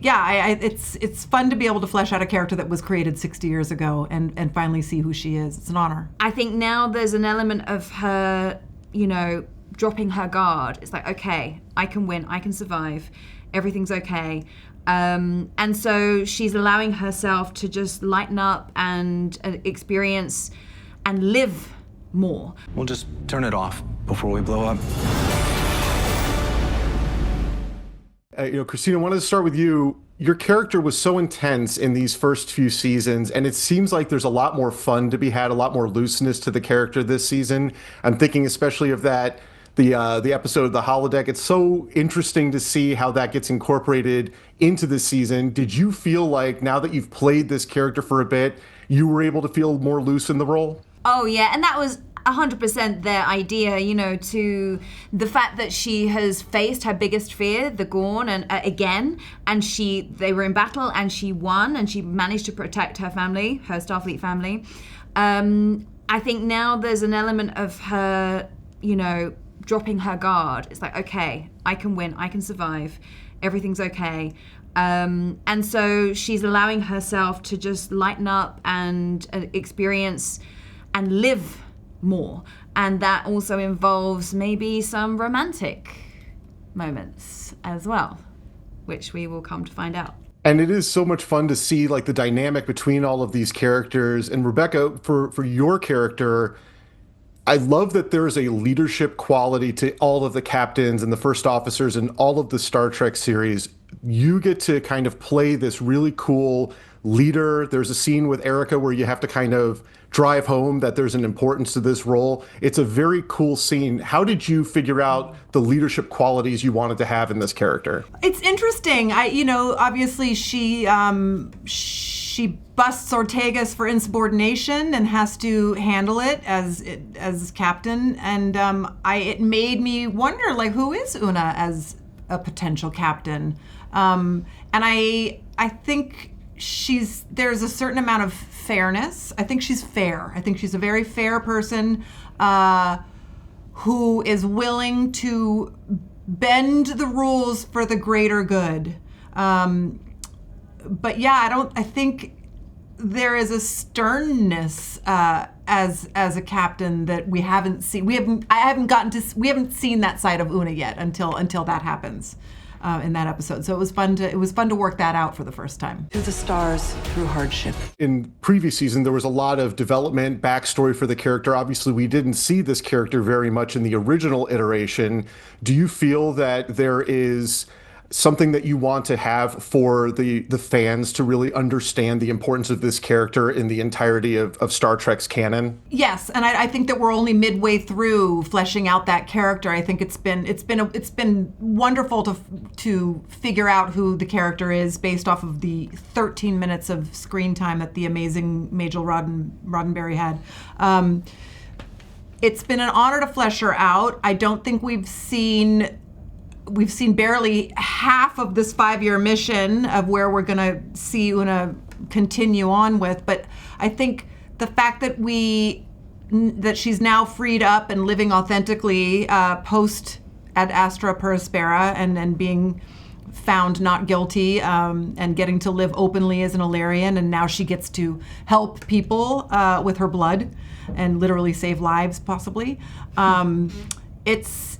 it's fun to be able to flesh out a character that was created 60 years ago and finally see who she is. It's an honor. I think now there's an element of her, dropping her guard. It's like, okay, I can win, I can survive, everything's okay. And so she's allowing herself to just lighten up and experience and live more. We'll just turn it off before we blow up. Christina, I wanted to start with you. Your character was so intense in these first few seasons, and it seems like there's a lot more fun to be had, a lot more looseness to the character this season. I'm thinking especially of the episode of the holodeck. It's so interesting to see how that gets incorporated into the season. Did you feel like now that you've played this character for a bit, you were able to feel more loose in the role? Oh yeah, and that was 100% their idea, to the fact that she has faced her biggest fear, the Gorn, and again, and they were in battle and she won and she managed to protect her family, her Starfleet family. I think now there's an element of her, dropping her guard. It's like, okay, I can win, I can survive, everything's okay. And so she's allowing herself to just lighten up and experience and live more. And that also involves maybe some romantic moments as well, which we will come to find out. And it is so much fun to see the dynamic between all of these characters. And Rebecca, for your character, I love that there's a leadership quality to all of the captains and the first officers in all of the Star Trek series. You get to kind of play this really cool leader. There's a scene with Erica where you have to kind of drive home that there's an importance to this role. It's a very cool scene. How did you figure out the leadership qualities you wanted to have in this character? It's interesting. Obviously she busts Ortegas for insubordination and has to handle it as captain. And it made me wonder, who is Una as a potential captain? And I think there's a certain amount of fairness. I think she's fair. I think she's a very fair person who is willing to bend the rules for the greater good. But yeah, I think there is a sternness as a captain that we haven't seen. We haven't seen that side of Una yet until that happens. In that episode. So it was fun to work that out for the first time. To the stars through hardship. In previous season, there was a lot of development, backstory for the character. Obviously, we didn't see this character very much in the original iteration. Do you feel that there is something that you want to have for the fans to really understand the importance of this character in the entirety of Star Trek's canon? Yes, and I think that we're only midway through fleshing out that character. I think it's been wonderful to figure out who the character is based off of the 13 minutes of screen time that the amazing Majel Roddenberry had. It's been an honor to flesh her out. I don't think we've seen barely half of this 5-year mission of where we're going to see Una continue on with. But I think the fact that she's now freed up and living authentically post Ad Astra per Aspera and being found not guilty and getting to live openly as an Illyrian, and now she gets to help people with her blood and literally save lives possibly.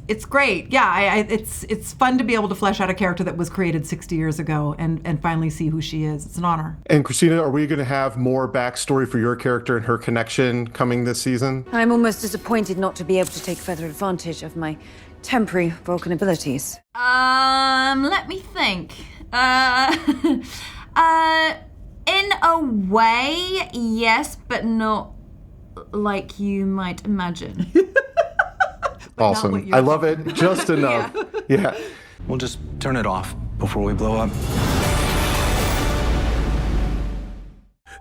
It's great. Yeah, it's fun to be able to flesh out a character that was created 60 years ago and finally see who she is. It's an honor. And Christina, are we going to have more backstory for your character and her connection coming this season? I'm almost disappointed not to be able to take further advantage of my temporary Vulcan abilities. Let me think. In a way, yes, but not like you might imagine. Awesome. I love it just enough. Yeah. We'll just turn it off before we blow up.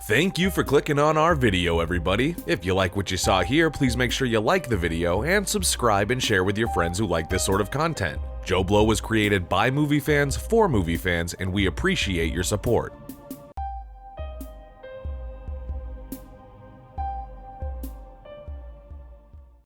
Thank you for clicking on our video, everybody. If you like what you saw here, please make sure you like the video and subscribe and share with your friends who like this sort of content. JoBLo was created by movie fans for movie fans, and we appreciate your support.